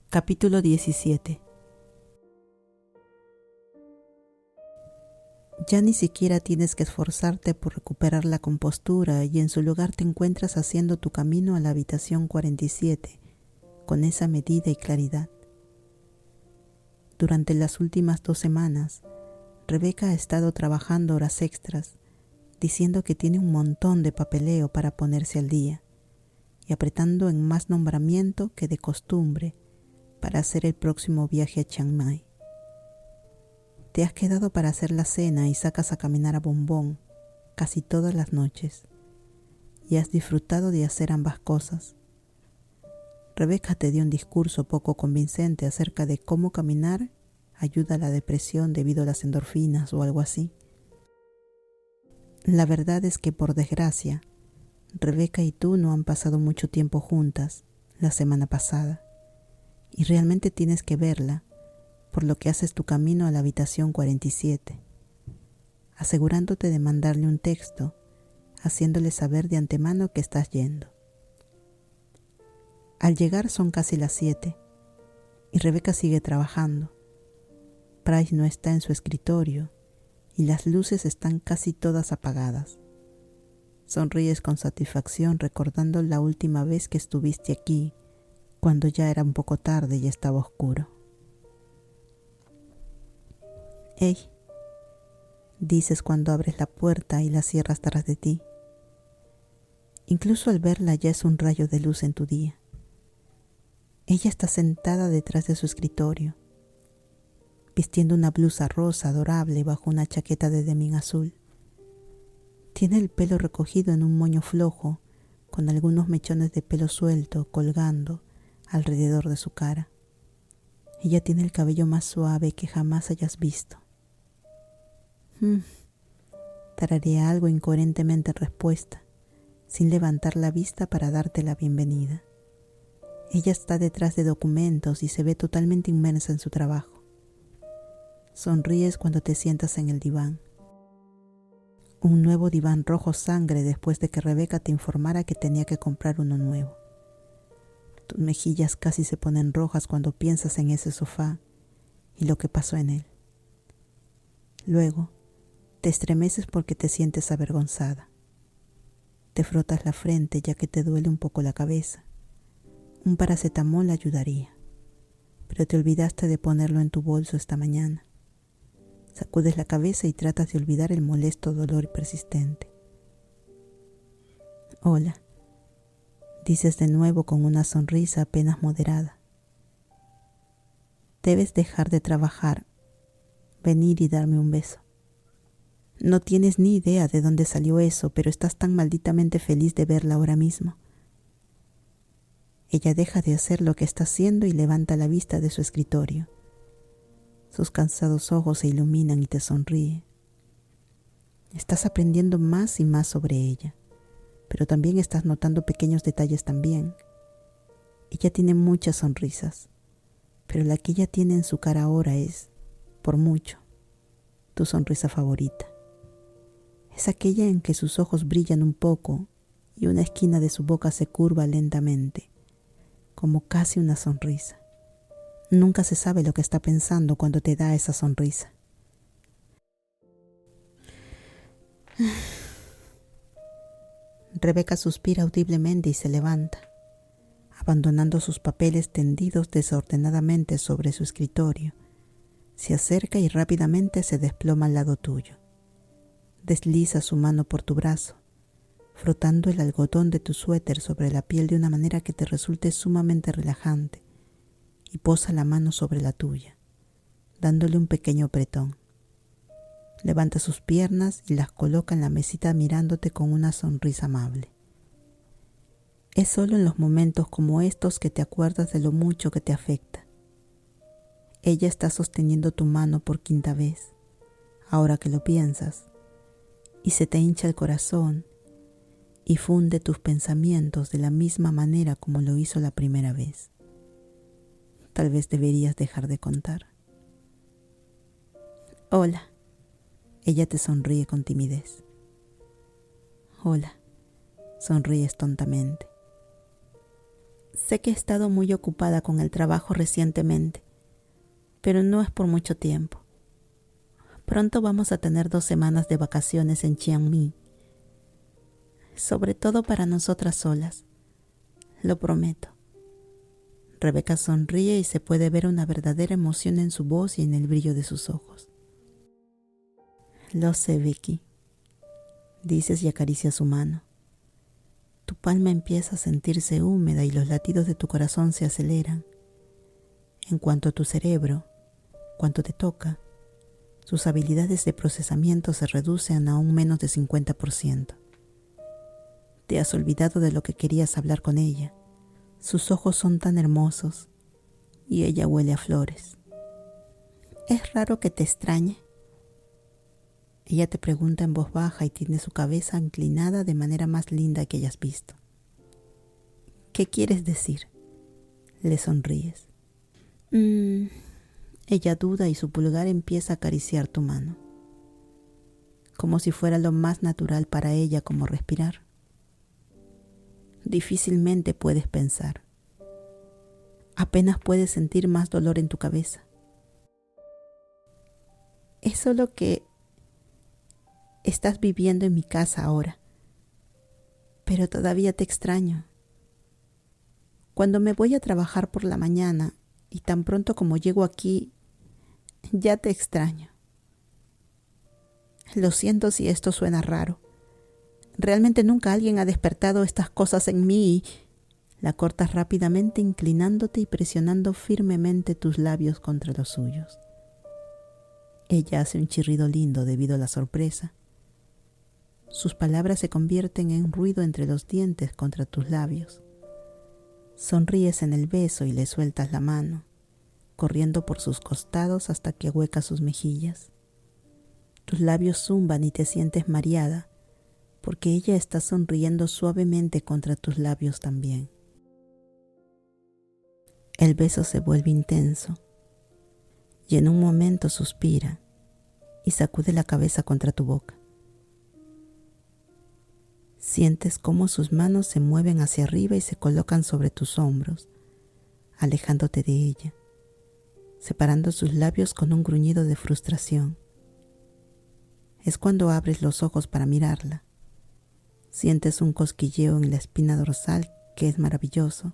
Capítulo 17. Ya ni siquiera tienes que esforzarte por recuperar la compostura y en su lugar te encuentras haciendo tu camino a la habitación 47 con esa medida y claridad. Durante las últimas 2 semanas, Rebeca ha estado trabajando horas extras, diciendo que tiene un montón de papeleo para ponerse al día y apretando en más nombramiento que de costumbre para hacer el próximo viaje a Chiang Mai. Te has quedado para hacer la cena y sacas a caminar a Bombón casi todas las noches y has disfrutado de hacer ambas cosas. Rebeca te dio un discurso poco convincente acerca de cómo caminar ayuda a la depresión debido a las endorfinas o algo así. La verdad es que, por desgracia, Rebeca y tú no han pasado mucho tiempo juntas la semana pasada y realmente tienes que verla, por lo que haces tu camino a la habitación 47, asegurándote de mandarle un texto, haciéndole saber de antemano que estás yendo. Al llegar son casi las 7 y Rebeca sigue trabajando. Price no está en su escritorio y las luces están casi todas apagadas. Sonríes con satisfacción recordando la última vez que estuviste aquí, cuando ya era un poco tarde y estaba oscuro. «Hey», dices cuando abres la puerta y la cierras tras de ti. Incluso al verla ya es un rayo de luz en tu día. Ella está sentada detrás de su escritorio, vistiendo una blusa rosa adorable bajo una chaqueta de denim azul. Tiene el pelo recogido en un moño flojo, con algunos mechones de pelo suelto colgando alrededor de su cara. Ella tiene el cabello más suave que jamás hayas visto. Tararea algo incoherentemente en respuesta, sin levantar la vista para darte la bienvenida. Ella está detrás de documentos y se ve totalmente inmersa en su trabajo. Sonríes cuando te sientas en el diván. Un nuevo diván rojo sangre después de que Rebeca te informara que tenía que comprar uno nuevo. Tus mejillas casi se ponen rojas cuando piensas en ese sofá y lo que pasó en él. Luego, te estremeces porque te sientes avergonzada. Te frotas la frente ya que te duele un poco la cabeza. Un paracetamol ayudaría, pero te olvidaste de ponerlo en tu bolso esta mañana. Sacudes la cabeza y tratas de olvidar el molesto dolor persistente. «Hola», dices de nuevo con una sonrisa apenas moderada. «Debes dejar de trabajar, venir y darme un beso. No tienes ni idea de dónde salió eso, pero estás tan malditamente feliz de verla ahora mismo». Ella deja de hacer lo que está haciendo y levanta la vista de su escritorio. Sus cansados ojos se iluminan y te sonríe. Estás aprendiendo más y más sobre ella, pero también estás notando pequeños detalles también. Ella tiene muchas sonrisas, pero la que ella tiene en su cara ahora es, por mucho, tu sonrisa favorita. Es aquella en que sus ojos brillan un poco y una esquina de su boca se curva lentamente, como casi una sonrisa. Nunca se sabe lo que está pensando cuando te da esa sonrisa. Rebeca suspira audiblemente y se levanta, abandonando sus papeles tendidos desordenadamente sobre su escritorio. Se acerca y rápidamente se desploma al lado tuyo. Desliza su mano por tu brazo, frotando el algodón de tu suéter sobre la piel de una manera que te resulte sumamente relajante, y posa la mano sobre la tuya, dándole un pequeño apretón. Levanta sus piernas y las coloca en la mesita mirándote con una sonrisa amable. Es solo en los momentos como estos que te acuerdas de lo mucho que te afecta. Ella está sosteniendo tu mano por 5ª vez, ahora que lo piensas, y se te hincha el corazón y funde tus pensamientos de la misma manera como lo hizo la primera vez. Tal vez deberías dejar de contar. «Hola». Ella te sonríe con timidez. «Hola», sonríes tontamente. Sé que he estado muy ocupada con el trabajo recientemente, pero no es por mucho tiempo. Pronto vamos a tener 2 semanas de vacaciones en Chiang Mai, sobre todo para nosotras solas, lo prometo. Rebeca sonríe y se puede ver una verdadera emoción en su voz y en el brillo de sus ojos. Lo sé, Vicky, dices y acaricias su mano. Tu palma empieza a sentirse húmeda y los latidos de tu corazón se aceleran. En cuanto a tu cerebro, cuanto te toca, sus habilidades de procesamiento se reducen a un menos de 50%. Te has olvidado de lo que querías hablar con ella. Sus ojos son tan hermosos y ella huele a flores. ¿Es raro que te extrañe? Ella te pregunta en voz baja y tiene su cabeza inclinada de manera más linda que hayas visto. ¿Qué quieres decir? Le sonríes. Ella duda y su pulgar empieza a acariciar tu mano, como si fuera lo más natural para ella como respirar. Difícilmente puedes pensar. Apenas puedes sentir más dolor en tu cabeza. Es solo que estás viviendo en mi casa ahora, pero todavía te extraño. Cuando me voy a trabajar por la mañana y tan pronto como llego aquí, ya te extraño. Lo siento si esto suena raro. Realmente nunca alguien ha despertado estas cosas en mí y la cortas rápidamente inclinándote y presionando firmemente tus labios contra los suyos. Ella hace un chirrido lindo debido a la sorpresa. Sus palabras se convierten en ruido entre los dientes contra tus labios. Sonríes en el beso y le sueltas la mano, corriendo por sus costados hasta que ahuecas sus mejillas. Tus labios zumban y te sientes mareada, porque ella está sonriendo suavemente contra tus labios también. El beso se vuelve intenso y en un momento suspira y sacude la cabeza contra tu boca. Sientes cómo sus manos se mueven hacia arriba y se colocan sobre tus hombros, alejándote de ella, separando sus labios con un gruñido de frustración. Es cuando abres los ojos para mirarla. Sientes un cosquilleo en la espina dorsal que es maravilloso.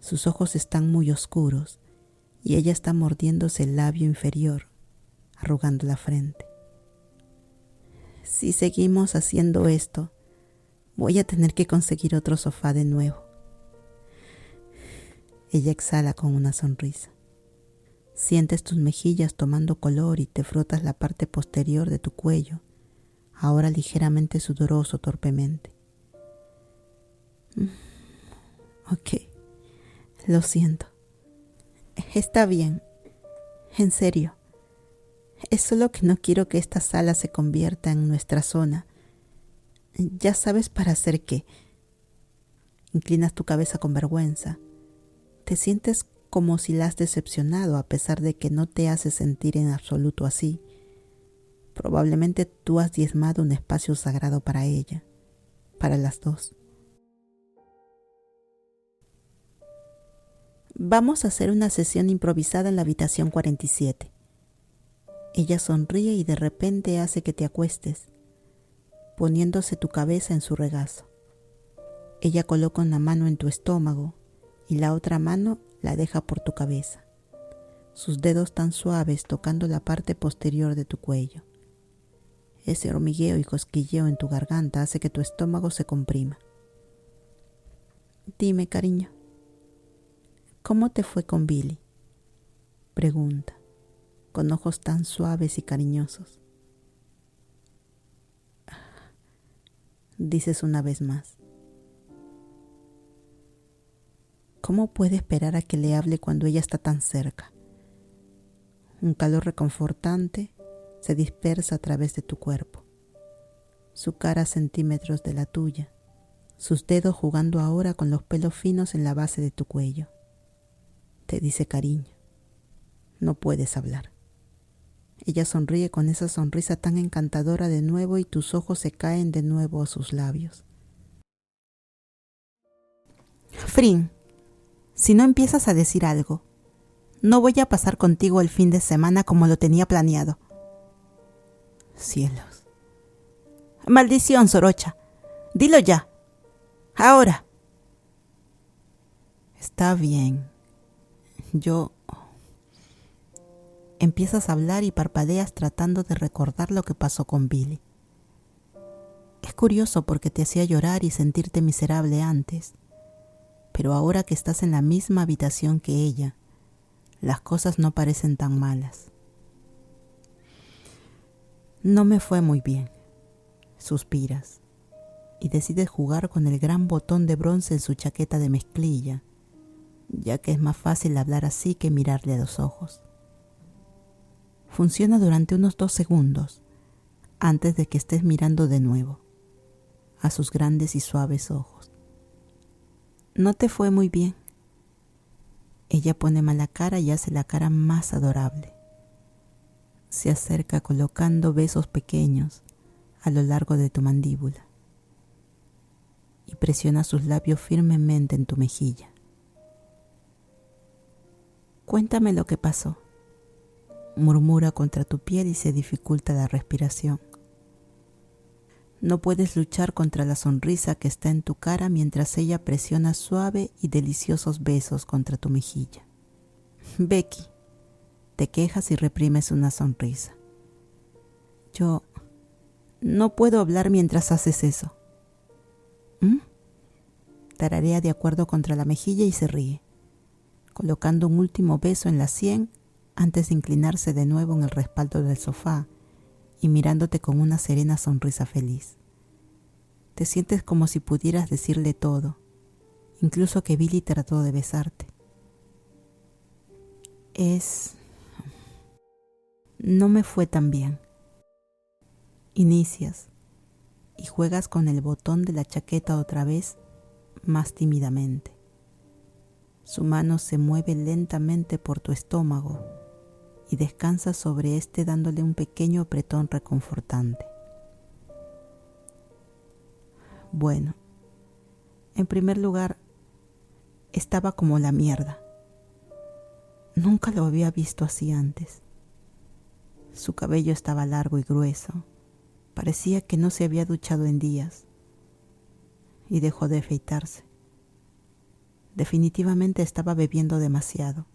Sus ojos están muy oscuros y ella está mordiéndose el labio inferior, arrugando la frente. Si seguimos haciendo esto, voy a tener que conseguir otro sofá de nuevo. Ella exhala con una sonrisa. Sientes tus mejillas tomando color y te frotas la parte posterior de tu cuello, ahora ligeramente sudoroso torpemente. Ok, lo siento. Está bien, en serio. Es solo que no quiero que esta sala se convierta en nuestra zona. Ya sabes para hacer qué. Inclinas tu cabeza con vergüenza. Te sientes como si la has decepcionado a pesar de que no te hace sentir en absoluto así. Probablemente tú has diezmado un espacio sagrado para ella, para las dos. Vamos a hacer una sesión improvisada en la habitación 47. Ella sonríe y de repente hace que te acuestes, poniéndose tu cabeza en su regazo. Ella coloca una mano en tu estómago y la otra mano la deja por tu cabeza, sus dedos tan suaves tocando la parte posterior de tu cuello. Ese hormigueo y cosquilleo en tu garganta hace que tu estómago se comprima. Dime, cariño, ¿cómo te fue con Billy? Pregunta, con ojos tan suaves y cariñosos. Dices una vez más. ¿Cómo puede esperar a que le hable cuando ella está tan cerca? Un calor reconfortante se dispersa a través de tu cuerpo. Su cara a centímetros de la tuya, sus dedos jugando ahora con los pelos finos en la base de tu cuello. Te dice cariño. No puedes hablar. Ella sonríe con esa sonrisa tan encantadora de nuevo y tus ojos se caen de nuevo a sus labios. Frin, si no empiezas a decir algo, no voy a pasar contigo el fin de semana como lo tenía planeado. Cielos. Maldición, Sorocha. Dilo ya. Ahora. Está bien. Empiezas a hablar y parpadeas tratando de recordar lo que pasó con Billy. Es curioso porque te hacía llorar y sentirte miserable antes, pero ahora que estás en la misma habitación que ella, las cosas no parecen tan malas. No me fue muy bien, suspiras, y decides jugar con el gran botón de bronce en su chaqueta de mezclilla, ya que es más fácil hablar así que mirarle a los ojos. Funciona durante unos 2 segundos, antes de que estés mirando de nuevo a sus grandes y suaves ojos. No te fue muy bien. Ella pone mala cara y hace la cara más adorable. Se acerca colocando besos pequeños a lo largo de tu mandíbula y presiona sus labios firmemente en tu mejilla. Cuéntame lo que pasó, murmura contra tu piel y se dificulta la respiración. No puedes luchar contra la sonrisa que está en tu cara mientras ella presiona suave y deliciosos besos contra tu mejilla. Becky, te quejas y reprimes una sonrisa. Yo no puedo hablar mientras haces eso. Tararea de acuerdo contra la mejilla y se ríe, colocando un último beso en la sien antes de inclinarse de nuevo en el respaldo del sofá y mirándote con una serena sonrisa feliz. Te sientes como si pudieras decirle todo, incluso que Billy trató de besarte. No me fue tan bien. Inicias y juegas con el botón de la chaqueta otra vez, más tímidamente. Su mano se mueve lentamente por tu estómago y descansa sobre este dándole un pequeño apretón reconfortante. Bueno, en primer lugar, estaba como la mierda. Nunca lo había visto así antes. Su cabello estaba largo y grueso. Parecía que no se había duchado en días. Y dejó de afeitarse. Definitivamente estaba bebiendo demasiado.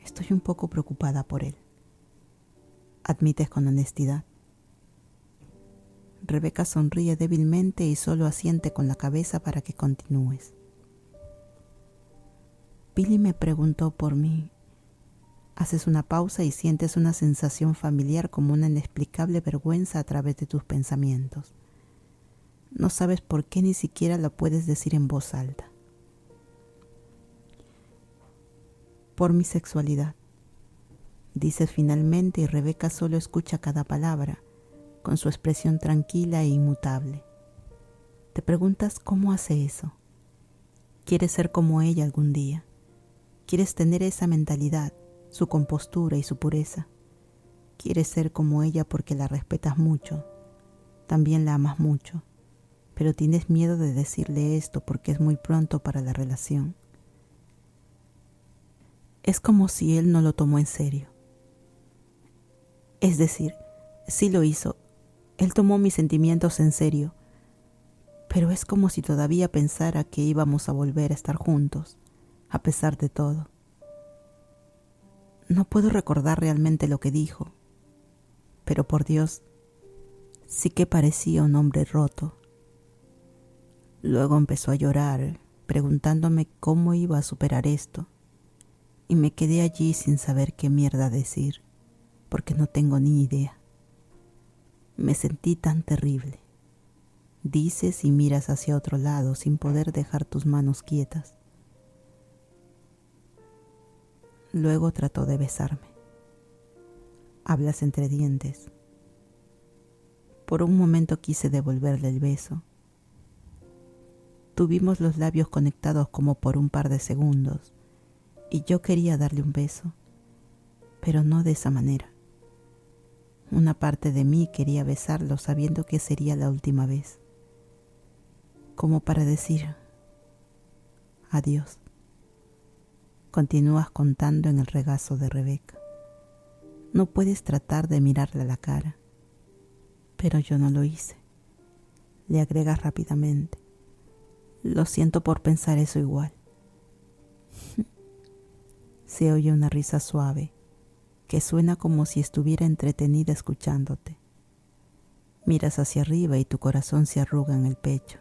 Estoy un poco preocupada por él, admites con honestidad. Rebeca sonríe débilmente y solo asiente con la cabeza para que continúes. Billy me preguntó por mí. Haces una pausa y sientes una sensación familiar como una inexplicable vergüenza a través de tus pensamientos. No sabes por qué ni siquiera la puedes decir en voz alta. Por mi sexualidad, dices finalmente y Rebeca solo escucha cada palabra, con su expresión tranquila e inmutable. Te preguntas cómo hace eso. ¿Quieres ser como ella algún día? ¿Quieres tener esa mentalidad, su compostura y su pureza? ¿Quieres ser como ella porque la respetas mucho? También la amas mucho, pero tienes miedo de decirle esto porque es muy pronto para la relación. Es como si él no lo tomó en serio. Es decir, sí lo hizo. Él tomó mis sentimientos en serio, pero es como si todavía pensara que íbamos a volver a estar juntos, a pesar de todo. No puedo recordar realmente lo que dijo, pero por Dios, sí que parecía un hombre roto. Luego empezó a llorar, preguntándome cómo iba a superar esto, y me quedé allí sin saber qué mierda decir, porque no tengo ni idea. Me sentí tan terrible. Dices y miras hacia otro lado sin poder dejar tus manos quietas. Luego trató de besarme. Hablas entre dientes. Por un momento quise devolverle el beso. Tuvimos los labios conectados como por un par de segundos y yo quería darle un beso, pero no de esa manera. Una parte de mí quería besarlo sabiendo que sería la última vez, como para decir adiós. Continúas contando en el regazo de Rebeca. No puedes tratar de mirarle a la cara. Pero yo no lo hice. Le agregas rápidamente. Lo siento por pensar eso igual. Se oye una risa suave que suena como si estuviera entretenida escuchándote. Miras hacia arriba y tu corazón se arruga en el pecho,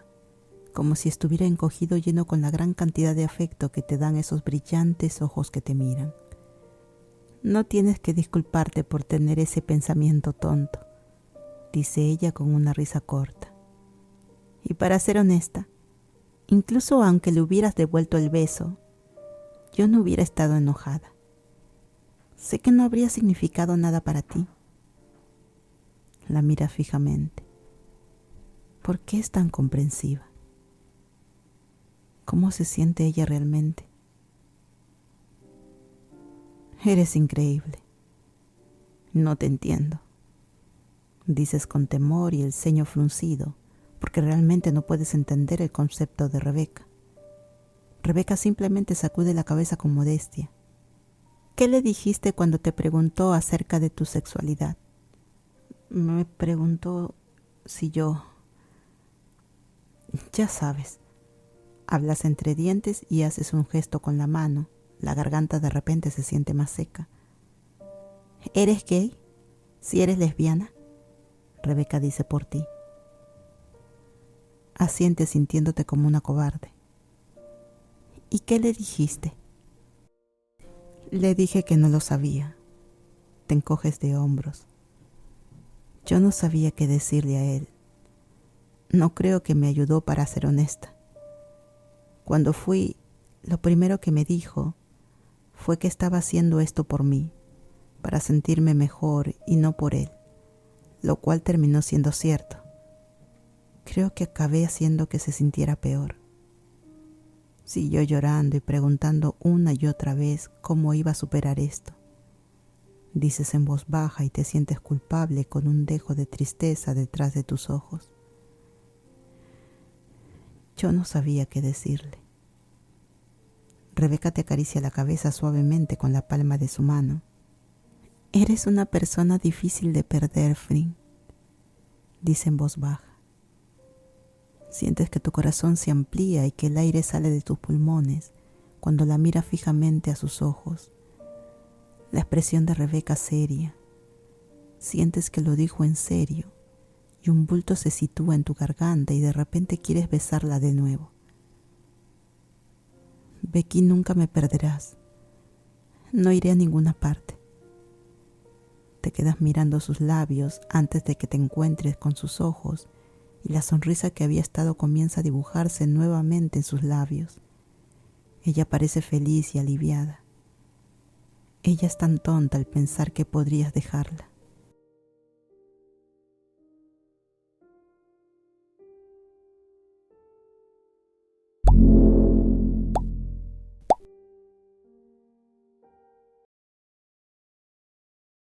como si estuviera encogido lleno con la gran cantidad de afecto que te dan esos brillantes ojos que te miran. No tienes que disculparte por tener ese pensamiento tonto, dice ella con una risa corta. Y para ser honesta, incluso aunque le hubieras devuelto el beso, yo no hubiera estado enojada. Sé que no habría significado nada para ti. La mira fijamente. ¿Por qué es tan comprensiva? ¿Cómo se siente ella realmente? Eres increíble. No te entiendo, dices con temor y el ceño fruncido, porque realmente no puedes entender el concepto de Rebeca. Rebeca simplemente sacude la cabeza con modestia. ¿Qué le dijiste cuando te preguntó acerca de tu sexualidad? Me preguntó si yo... Ya sabes. Hablas entre dientes y haces un gesto con la mano. La garganta de repente se siente más seca. ¿Eres gay? ¿Si eres lesbiana? Rebeca dice por ti. Asientes sintiéndote como una cobarde. ¿Y qué le dijiste? Le dije que no lo sabía. Te encoges de hombros. Yo no sabía qué decirle a él. No creo que me ayudó, para ser honesta. Cuando fui, lo primero que me dijo fue que estaba haciendo esto por mí, para sentirme mejor y no por él, lo cual terminó siendo cierto. Creo que acabé haciendo que se sintiera peor. Siguió llorando y preguntando una y otra vez cómo iba a superar esto. Dices en voz baja y te sientes culpable con un dejo de tristeza detrás de tus ojos. Yo no sabía qué decirle. Rebeca te acaricia la cabeza suavemente con la palma de su mano. Eres una persona difícil de perder, Frin, dice en voz baja. Sientes que tu corazón se amplía y que el aire sale de tus pulmones cuando la mira fijamente a sus ojos. La expresión de Rebeca seria. Sientes que lo dijo en serio y un bulto se sitúa en tu garganta y de repente quieres besarla de nuevo. Becky, nunca me perderás. No iré a ninguna parte. Te quedas mirando sus labios antes de que te encuentres con sus ojos y la sonrisa que había estado comienza a dibujarse nuevamente en sus labios. Ella parece feliz y aliviada. Ella es tan tonta al pensar que podrías dejarla.